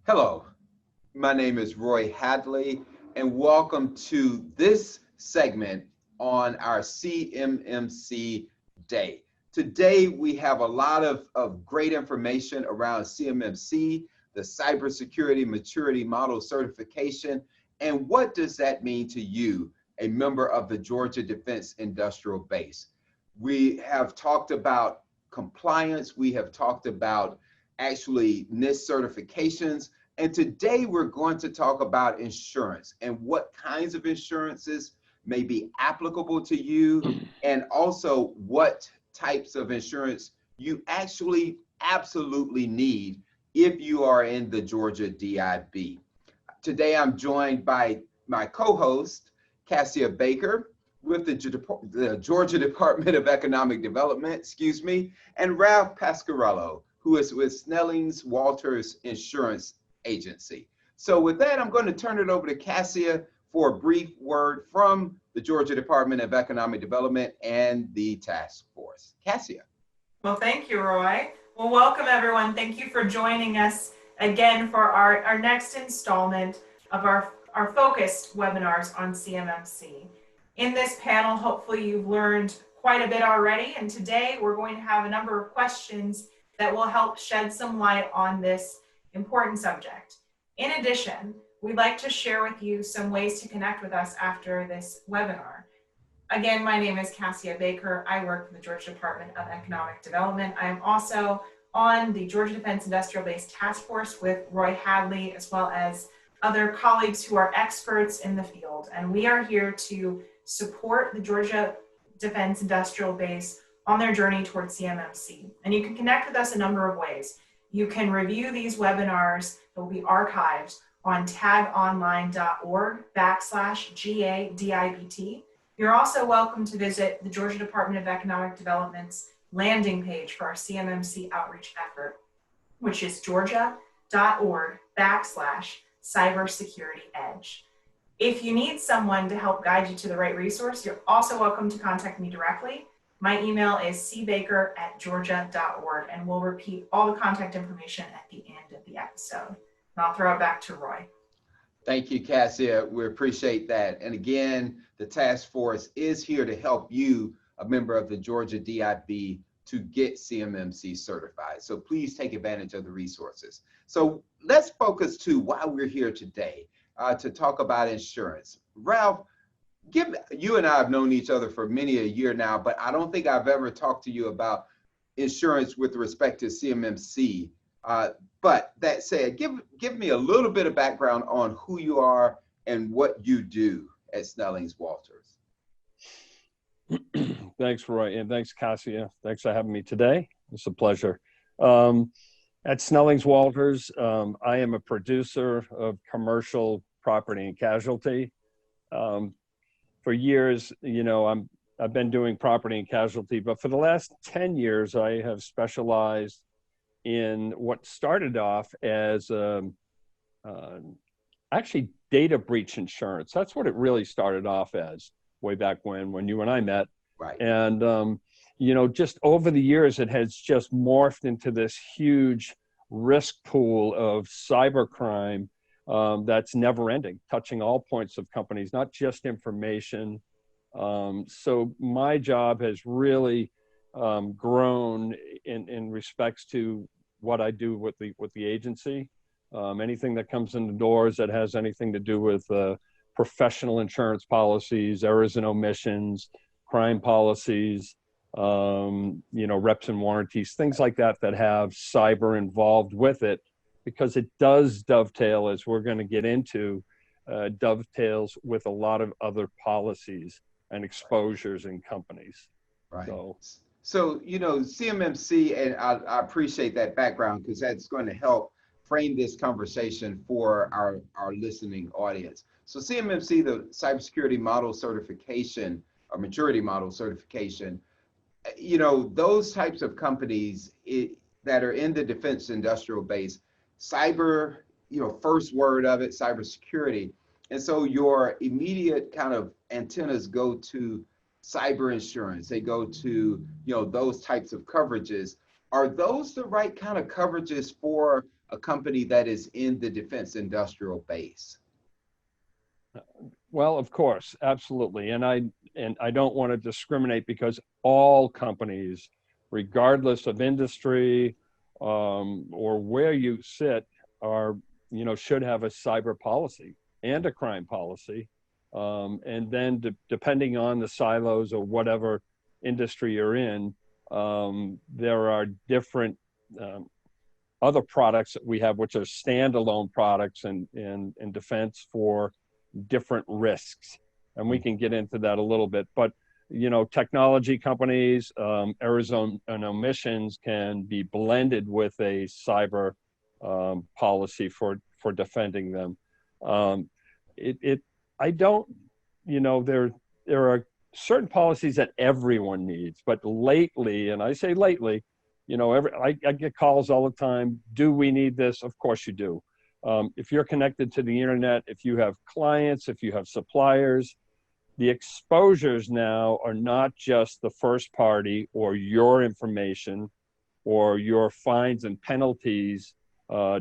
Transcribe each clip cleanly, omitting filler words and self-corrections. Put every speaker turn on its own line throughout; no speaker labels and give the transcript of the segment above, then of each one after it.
Hello, my name is Roy Hadley, and welcome to this segment on our CMMC Day. Today, we have a lot of great information around CMMC, the Cybersecurity Maturity Model Certification, and what does that mean to you, a member of the Georgia Defense Industrial Base. We have talked about compliance, we have talked about actually NIST certifications, and today we're going to talk about insurance and what kinds of insurances may be applicable to you, and also what types of insurance you actually absolutely need if you are in the Georgia DIB. Today I'm joined by my co-host, Cassia Baker, with the Georgia Department of Economic Development, and Ralph Pasquariello, who is with Snellings Walters Insurance Agency. So with that, I'm going to turn it over to Cassia for a brief word from the Georgia Department of Economic Development and the task force. Cassia.
Well, thank you, Roy. Well, welcome everyone. Thank you for joining us again for our next installment of our focused webinars on CMMC. In this panel, hopefully you've learned quite a bit already, and today we're going to have a number of questions that will help shed some light on this important subject. In addition, we'd like to share with you some ways to connect with us after this webinar. Again, my name is Cassia Baker. I work for the Georgia Department of Economic Development. I am also on the Georgia Defense Industrial Base Task Force with Roy Hadley, as well as other colleagues who are experts in the field. And we are here to support the Georgia Defense Industrial Base on their journey towards CMMC. And you can connect with us a number of ways. You can review these webinars that will be archived on tagonline.org/GADIBT. You're also welcome to visit the Georgia Department of Economic Development's landing page for our CMMC outreach effort, which is georgia.org/cybersecurityedge. If you need someone to help guide you to the right resource, you're also welcome to contact me directly. My email is cbaker@georgia.org, and we'll repeat all the contact information at the end of the episode. And I'll throw it back to Roy.
Thank you, Cassia. We appreciate that. And again, the task force is here to help you, a member of the Georgia DIB, to get CMMC certified. So please take advantage of the resources. So let's focus to why we're here today, to talk about insurance. Ralph, you and I have known each other for many a year now, but I don't think I've ever talked to you about insurance with respect to CMMC. But that said, give me a little bit of background on who you are and what you do at Snellings Walters.
Thanks, Roy, and thanks, Cassia. Thanks for having me today. It's a pleasure. At Snellings Walters, I am a producer of commercial property and casualty. For years, I've been doing property and casualty, but for the last 10 years, I have specialized in what started off as actually data breach insurance. That's what it really started off as way back when you and I met.
Right.
And, just over the years, it has just morphed into this huge risk pool of cybercrime that's never ending, touching all points of companies, not just information. So my job has really grown in respects to what I do with the agency. Anything that comes in the doors that has anything to do with professional insurance policies, errors and omissions, crime policies, reps and warranties, things like that have cyber involved with it, because it does dovetail, as we're going to get into, dovetails with a lot of other policies and exposures in companies.
Right. So CMMC, and I appreciate that background, because that's going to help frame this conversation for our listening audience. So CMMC, the Cybersecurity Model Certification, or Maturity Model Certification, those types of companies that are in the defense industrial base, cyber, first word of it, cybersecurity. And so your immediate kind of antennas go to cyber insurance. They go to, those types of coverages. Are those the right kind of coverages for a company that is in the defense industrial base?
Well, of course, absolutely. And I don't want to discriminate, because all companies, regardless of industry or where you sit, are, should have a cyber policy and a crime policy. And then depending on the silos or whatever industry you're in, there are different other products that we have, which are standalone products in defense for different risks. And we can get into that a little bit. But, technology companies, errors and omissions can be blended with a cyber policy for defending them. I don't, there are certain policies that everyone needs, but lately, and I say lately, I get calls all the time. Do we need this? Of course you do. If you're connected to the internet, if you have clients, if you have suppliers, the exposures now are not just the first party or your information or your fines and penalties,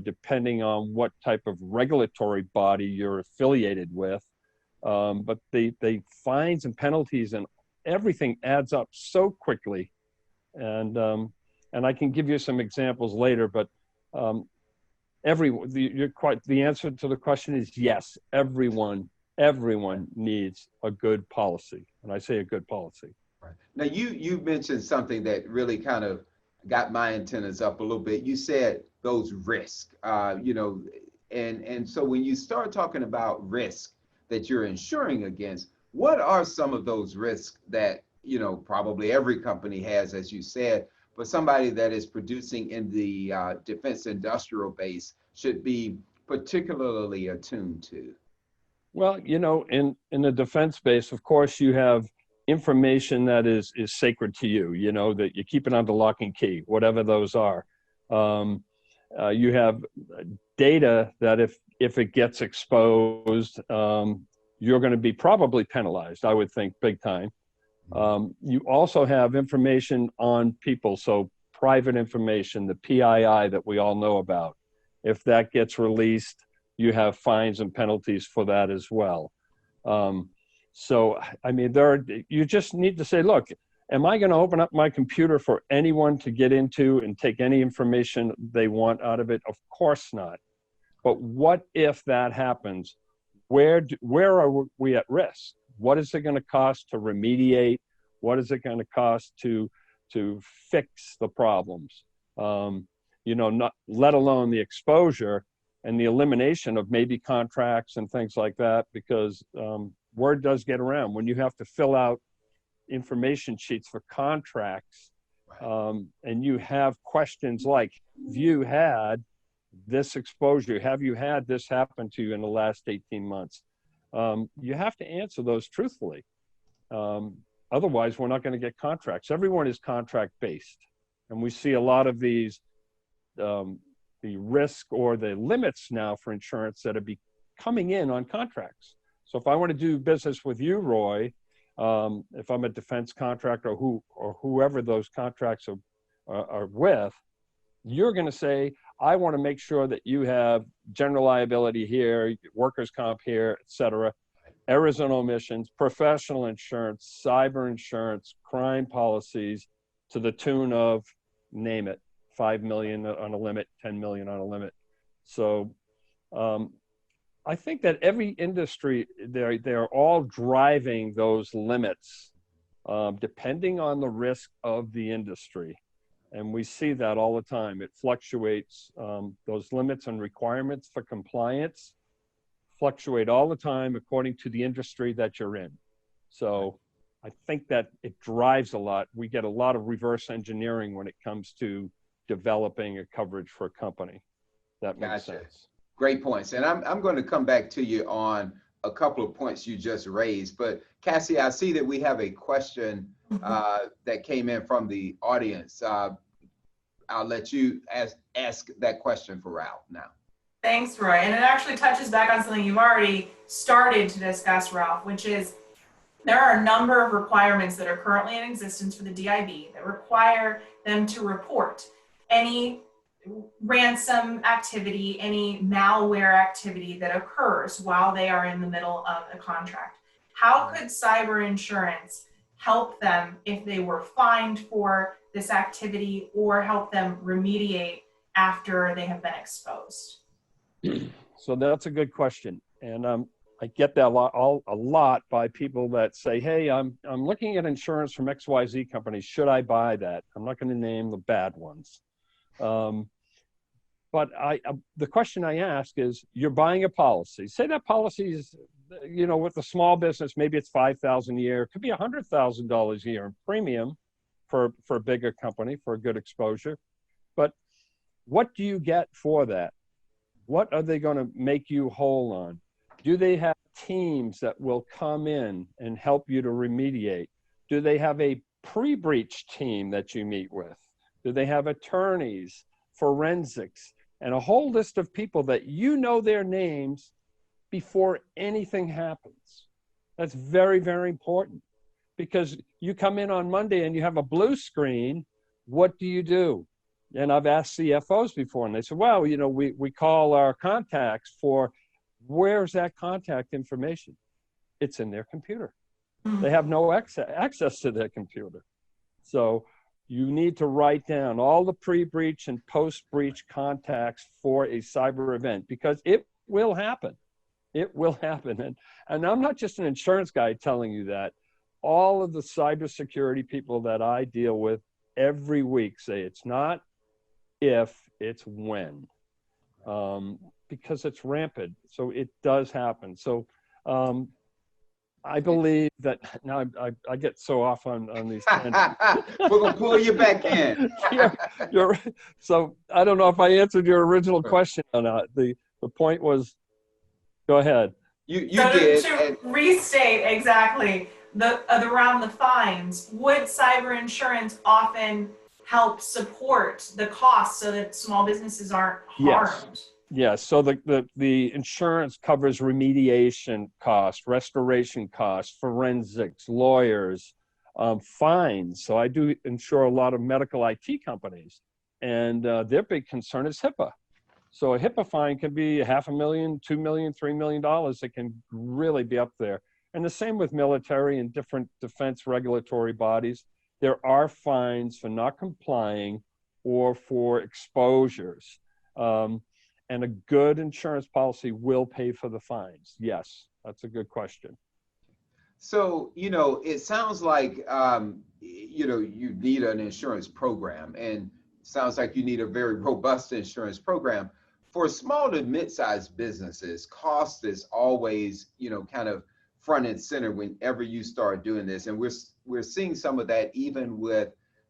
depending on what type of regulatory body you're affiliated with. But the fines and penalties and everything adds up so quickly. And I can give you some examples later, but the answer to the question is yes, everyone needs a good policy. And I say a good policy.
Right. Now you mentioned something that really kind of got my antennas up a little bit. You said those risks, and so when you start talking about risk that you're insuring against, what are some of those risks that, probably every company has, as you said, but somebody that is producing in the defense industrial base should be particularly attuned to?
Well, in the defense space, of course, you have information that is sacred to you, that you keep it under lock and key, whatever those are. You have data that if it gets exposed, you're going to be probably penalized, I would think, big time. You also have information on people, so private information, the PII that we all know about. If that gets released, you have fines and penalties for that as well. So, I mean, you just need to say, look, am I going to open up my computer for anyone to get into and take any information they want out of it? Of course not. But what if that happens? Where are we at risk? What is it going to cost to remediate? What is it going to cost to fix the problems? Not let alone the exposure and the elimination of maybe contracts and things like that, because word does get around when you have to fill out information sheets for contracts, and you have questions like, have you had this exposure? Have you had this happen to you in the last 18 months? You have to answer those truthfully. Otherwise, we're not going to get contracts. Everyone is contract-based. And we see a lot of these, the risk or the limits now for insurance that are coming in on contracts. So if I want to do business with you, Roy, if I'm a defense contractor or whoever those contracts are with, you're going to say, I want to make sure that you have general liability here, workers' comp here, et cetera, errors and omissions, professional insurance, cyber insurance, crime policies, to the tune of, name it, 5 million on a limit, 10 million on a limit. So I think that every industry, they're all driving those limits depending on the risk of the industry. And we see that all the time. It fluctuates. Those limits and requirements for compliance fluctuate all the time according to the industry that you're in. So I think that it drives a lot. We get a lot of reverse engineering when it comes to developing a coverage for a company. That makes sense.
Great points. And I'm going to come back to you on a couple of points you just raised. But Cassie, I see that we have a question that came in from the audience. I'll let you ask that question for Ralph now.
Thanks, Roy. And it actually touches back on something you've already started to discuss, Ralph, which is there are a number of requirements that are currently in existence for the DIB that require them to report any ransom activity, any malware activity that occurs while they are in the middle of a contract. How could cyber insurance help them if they were fined for this activity, or help them remediate after they have been exposed?
So that's a good question. And I get that a lot by people that say, hey, I'm looking at insurance from XYZ companies. Should I buy that? I'm not going to name the bad ones. But the question I ask is, you're buying a policy. Say that policy is, with a small business, maybe it's $5,000 a year. It could be $100,000 a year in premium for a bigger company, for a good exposure. But what do you get for that? What are they going to make you whole on? Do they have teams that will come in and help you to remediate? Do they have a pre-breach team that you meet with? Do they have attorneys, forensics, and a whole list of people that their names before anything happens? That's very, very important, because you come in on Monday and you have a blue screen. What do? And I've asked CFOs before, and they said, well, we call our contacts for, where's that contact information? It's in their computer. They have no access to their computer. So you need to write down all the pre-breach and post-breach contacts for a cyber event, because it will happen. It will happen. And I'm not just an insurance guy telling you that. All of the cybersecurity people that I deal with every week say it's not if, it's when, because it's rampant. So it does happen. So I believe that now I get so off on these tangents.
We're going to pull you back in.
So I don't know if I answered your original question or not. The point was, go ahead.
You did. To restate exactly, around the fines, would cyber insurance often help support the costs so that small businesses aren't harmed?
Yes. So the insurance covers remediation costs, restoration costs, forensics, lawyers, fines. So I do insure a lot of medical IT companies, and their big concern is HIPAA. So a HIPAA fine can be $500,000, $2 million, $3 million. It can really be up there. And the same with military and different defense regulatory bodies. There are fines for not complying or for exposures. And a good insurance policy will pay for the fines. Yes, that's a good question.
So, it sounds like, you need an insurance program, and it sounds like you need a very robust insurance program. For small to mid-sized businesses, cost is always, kind of front and center whenever you start doing this. And we're seeing some of that even with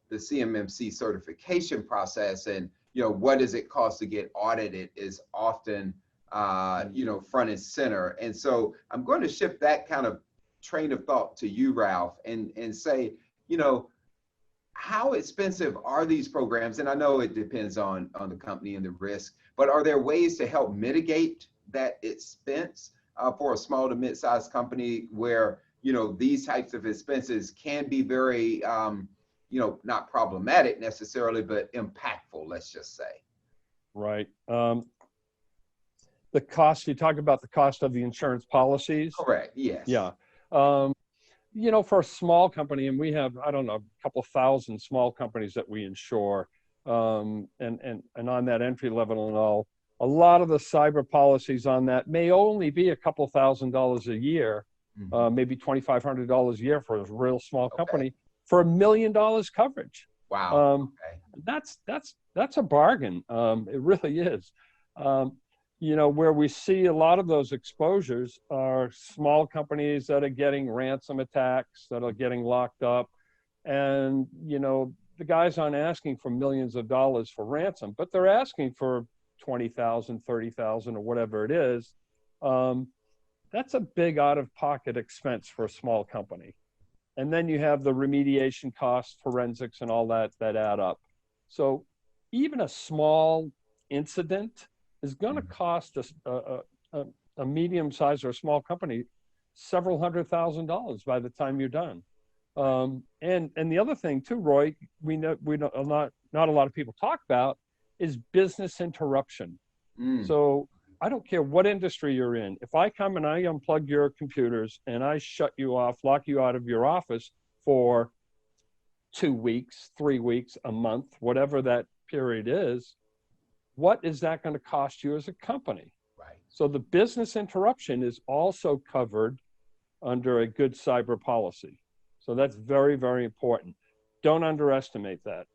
the CMMC certification process, and what does it cost to get audited is often front and center. And so I'm going to shift that kind of train of thought to you, Ralph, and say, how expensive are these programs? And I know it depends on the company and the risk, but are there ways to help mitigate that expense for a small to mid-sized company where these types of expenses can be very not problematic necessarily, but impactful, let's just say? Right.
The cost, you talk about the cost of the insurance policies?
Correct, yes.
Yeah. For a small company, and we have, I don't know, a couple thousand small companies that we insure, and on that entry level and all, a lot of the cyber policies on that may only be a couple $1,000s a year, maybe $2,500 a year for a real small company. For $1 million coverage.
Wow.
That's a bargain. It really is. Where we see a lot of those exposures are small companies that are getting ransom attacks, that are getting locked up. And, the guys aren't asking for millions of dollars for ransom, but they're asking for $20,000, $30,000, or whatever it is. That's a big out-of-pocket expense for a small company. And then you have the remediation costs, forensics, and all that add up. So even a small incident is going to cost a medium-sized or a small company several $100,000 by the time you're done. And the other thing too, Roy, we know not a lot of people talk about is business interruption. So I don't care what industry you're in. If I come and I unplug your computers and I shut you off, lock you out of your office for 2 weeks, 3 weeks, a month, whatever that period is, what is that going to cost you as a company?
Right.
So the business interruption is also covered under a good cyber policy. So that's very, very important. Don't underestimate that.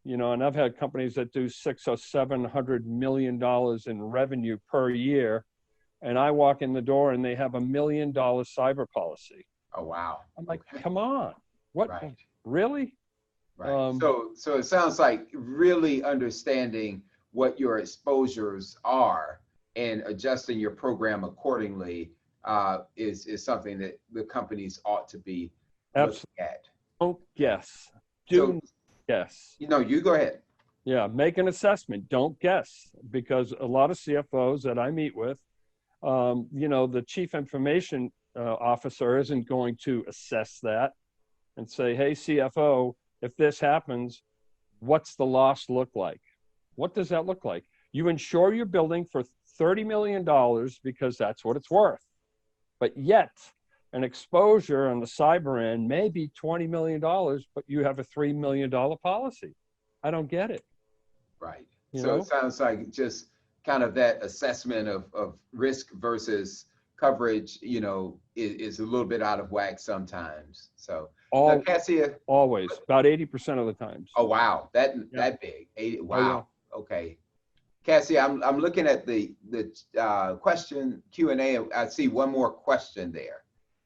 You know, and I've had companies that do $600 or $700 million in revenue per year, and I walk in the door and they have $1 million cyber policy.
Oh, wow.
I'm like,
Okay.
come on, what?
Right.
Really?
Right. So it sounds like really understanding what your exposures are and adjusting your program accordingly is something that the companies ought to be looking at.
Don't guess.
So,
Guess.
you know, you go ahead.
Yeah, make an assessment. Don't guess, because a lot of CFOs that I meet with, you know, the chief information officer isn't going to assess that and say, hey, CFO, if this happens, what's the loss look like? What does that look like? You insure your building for $30 million because that's what it's worth. But yet, an exposure on the cyber end may be $20 million, but you have a $3 million policy. I don't get it.
Right.
You
So
know?
it sounds like just kind of that assessment of risk versus coverage, you know, is a little bit out of whack sometimes. So Cassia,
Always, about 80% of the times.
oh wow, that big. 80, wow.
Oh, yeah.
Okay. Cassie, I'm looking at the question Q&A. I see one more question there.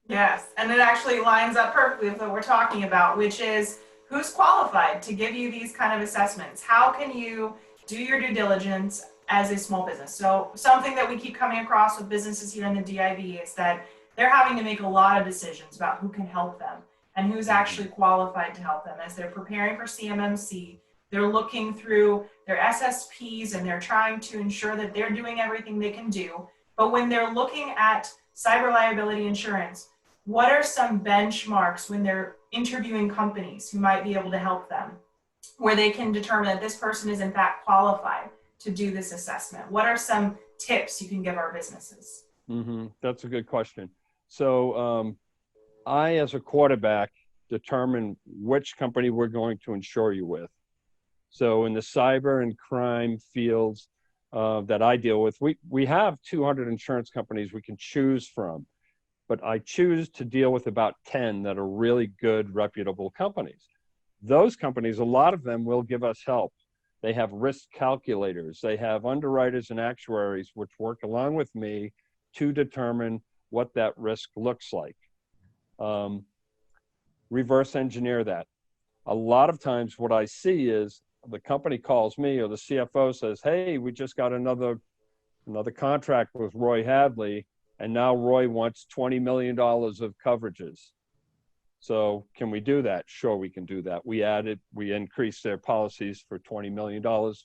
Yes, and it actually lines up perfectly with what we're talking about, which is who's qualified to give you these kind of assessments? How can you do your due diligence as a small business? So something that we keep coming across with businesses here in the DIB is that they're having to make a lot of decisions about who can help them and who's actually qualified to help them as they're preparing for CMMC. They're looking through their SSPs and they're trying to ensure that they're doing everything they can do. But when they're looking at cyber liability insurance, what are some benchmarks when they're interviewing companies who might be able to help them, where they can determine that this person is in fact qualified to do this assessment? What are some tips you can give our businesses?
That's a good question. So I, as a quarterback, determine which company we're going to insure you with. So in the cyber and crime fields that I deal with, we have 200 insurance companies we can choose from. But I choose to deal with about 10 that are really good, reputable companies. Those companies, a lot of them will give us help. They have risk calculators. They have underwriters and actuaries, which work along with me to determine what that risk looks like. Reverse engineer that. A lot of times what I see is the company calls me or the CFO says, hey, we just got another contract with Roy Hadley. And now Roy wants $20 million of coverages. So can we do that? Sure, we can do that. We increased their policies for $20 million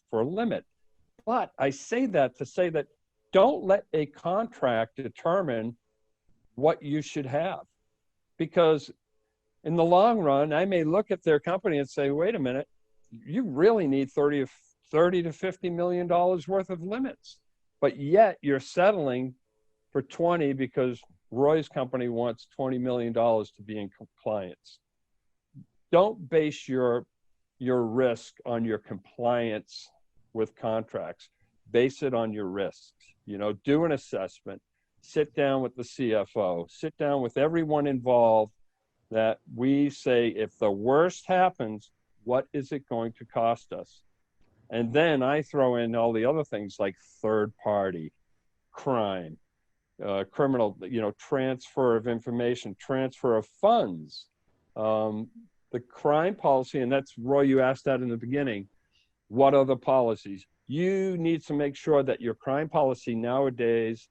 for a limit. But I say that to say that don't let a contract determine what you should have. Because in the long run, I may look at their company and say, wait a minute, you really need 30 to $50 million worth of limits. But yet you're settling for 20 because Roy's company wants $20 million to be in compliance. Don't base your risk on your compliance with contracts. Base it on your risks. You know, do an assessment, sit down with the CFO, sit down with everyone involved that we say, if the worst happens, what is it going to cost us? And then I throw in all the other things like third party, crime, criminal, you know, transfer of information, transfer of funds, the crime policy, and that's, Roy, you asked that in the beginning. What are the policies? You need to make sure that your crime policy nowadays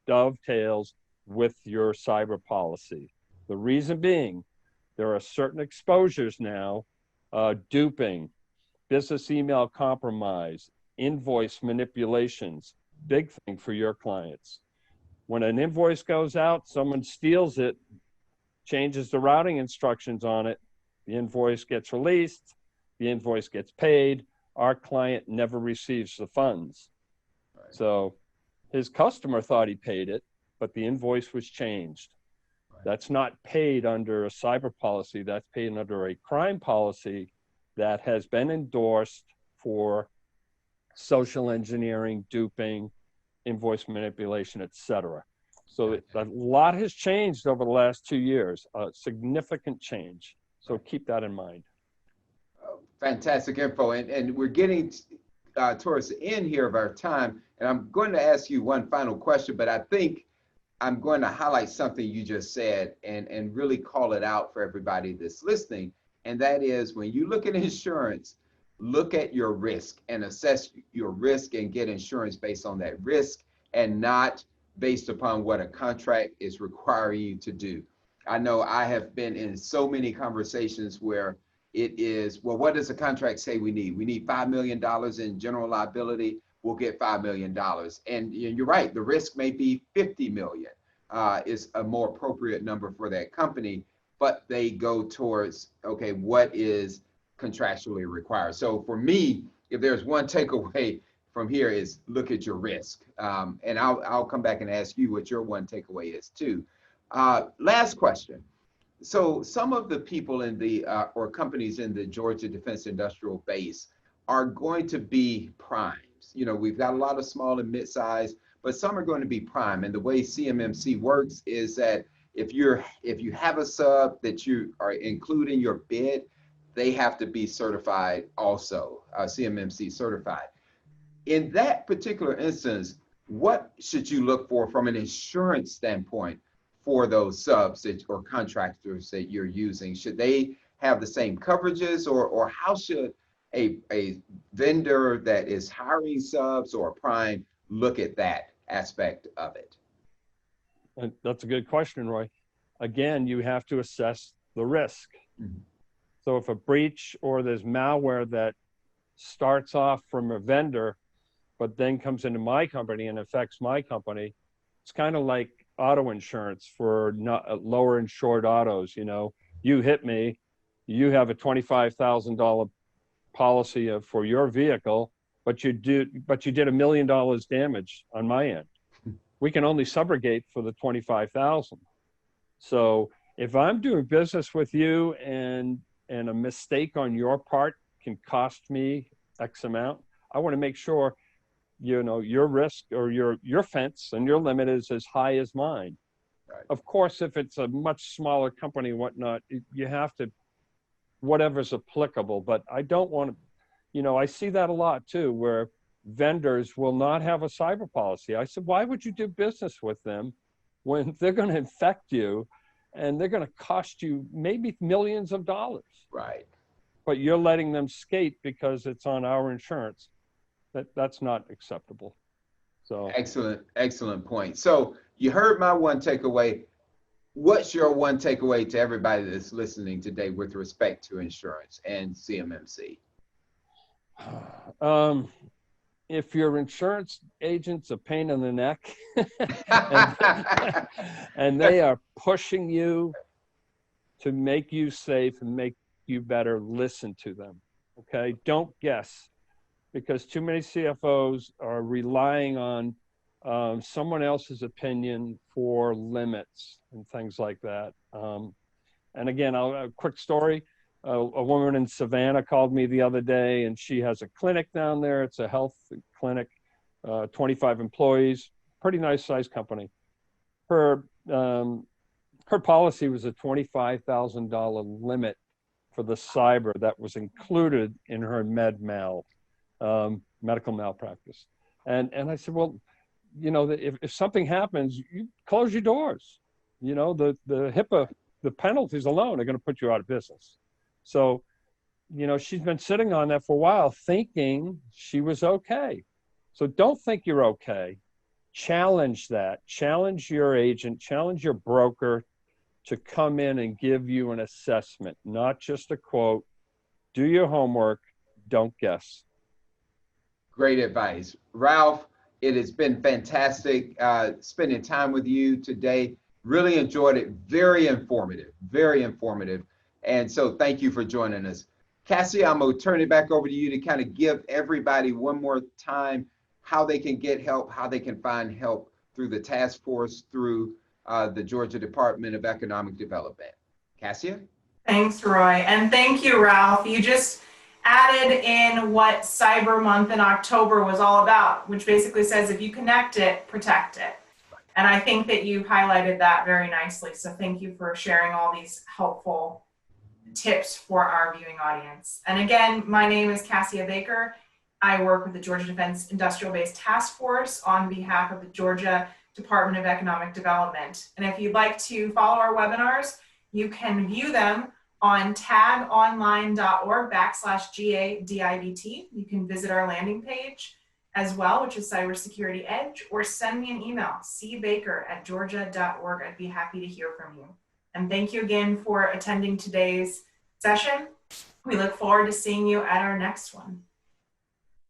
dovetails with your cyber policy. The reason being, there are certain exposures now, duping, business email compromise, invoice manipulations, big thing for your clients. When an invoice goes out, someone steals it, changes the routing instructions on it, the invoice gets released, the invoice gets paid. our client never receives the funds.
Right.
So his customer thought he paid it, but the invoice was changed.
Right.
That's not paid under a cyber policy. That's paid under a crime policy that has been endorsed for social engineering, duping, invoice manipulation, etc. So a lot has changed over the last 2 years, a significant change. So keep that in mind.
Fantastic info. And we're getting towards the end here of our time. And I'm going to ask you one final question, but I think I'm going to highlight something you just said and really call it out for everybody that's listening. And that is, when you look at insurance, look at your risk and assess your risk and get insurance based on that risk and not based upon what a contract is requiring you to do. I know I have been in so many conversations where it is, well, what does the contract say we need? We need $5 million in general liability. We'll get $5 million. And you're right, the risk may be 50 million is a more appropriate number for that company, but they go towards, okay, what is contractually required? So for me, if there's one takeaway from here is look at your risk. And I'll come back and ask you what your one takeaway is too. Last question. So some of the people in the, or companies in the Georgia Defense Industrial Base are going to be primes. You know, we've got a lot of small and mid-size, but some are going to be prime. And the way CMMC works is that if you have a sub that you are including in your bid, they have to be certified also, CMMC certified. In that particular instance, what should you look for from an insurance standpoint for those subs or contractors that you're using? Should they have the same coverages, or how should a vendor that is hiring subs or a prime look at that aspect of it?
That's a good question, Roy. Again, you have to assess the risk. Mm-hmm. So if a breach or there's malware that starts off from a vendor, but then comes into my company and affects my company, it's kind of like auto insurance for lower insured autos. You know, you hit me, you have a $25,000 policy for your vehicle, but you did $1 million damage on my end. We can only subrogate for the 25,000. So if I'm doing business with you and a mistake on your part can cost me X amount, I want to make sure, you know, your risk or your fence and your limit is as high as mine. Right. Of course, if it's a much smaller company, whatnot, you have to, whatever's applicable, but I don't want to, you know, I see that a lot too, where vendors will not have a cyber policy. I said, why would you do business with them when they're going to infect you and they're going to cost you maybe millions of dollars?
Right.
But you're letting them skate because it's on our insurance. That's not acceptable. So excellent
point. So you heard my one takeaway. What's your one takeaway to everybody that's listening today with respect to insurance and CMMC?
If your insurance agent's a pain in the neck and they are pushing you to make you safe and make you better, listen to them. Okay, don't guess, because too many CFOs are relying on someone else's opinion for limits and things like that. And again, a quick story. A woman in Savannah called me the other day, and she has a clinic down there. It's a health clinic, 25 employees, pretty nice sized company. Her policy was a $25,000 limit for the cyber that was included in her medical malpractice. And I said, well, you know, if something happens, you close your doors. You know, the HIPAA, the penalties alone are going to put you out of business. So, you know, she's been sitting on that for a while thinking she was okay. So don't think you're okay. Challenge that. Challenge your agent, challenge your broker to come in and give you an assessment, not just a quote. Do your homework. Don't guess.
Great advice. Ralph, it has been fantastic spending time with you today. Really enjoyed it. Very informative, very informative. And so thank you for joining us. Cassia, I'm going to turn it back over to you to kind of give everybody one more time how they can get help, how they can find help through the task force, through the Georgia Department of Economic Development. Cassia?
Thanks, Roy. And thank you, Ralph. You just added in what Cyber Month in October was all about, which basically says if you connect it, protect it. And I think that you highlighted that very nicely. So thank you for sharing all these helpful tips for our viewing audience. And again, my name is Cassia Baker. I work with the Georgia Defense Industrial Base Task Force on behalf of the Georgia Department of Economic Development. And if you'd like to follow our webinars, you can view them on tagonline.org/GADIBT. You can visit our landing page as well, which is Cybersecurity Edge, or send me an email, cbaker@georgia.org. I'd be happy to hear from you. And thank you again for attending today's session. We look forward to seeing you at our next one.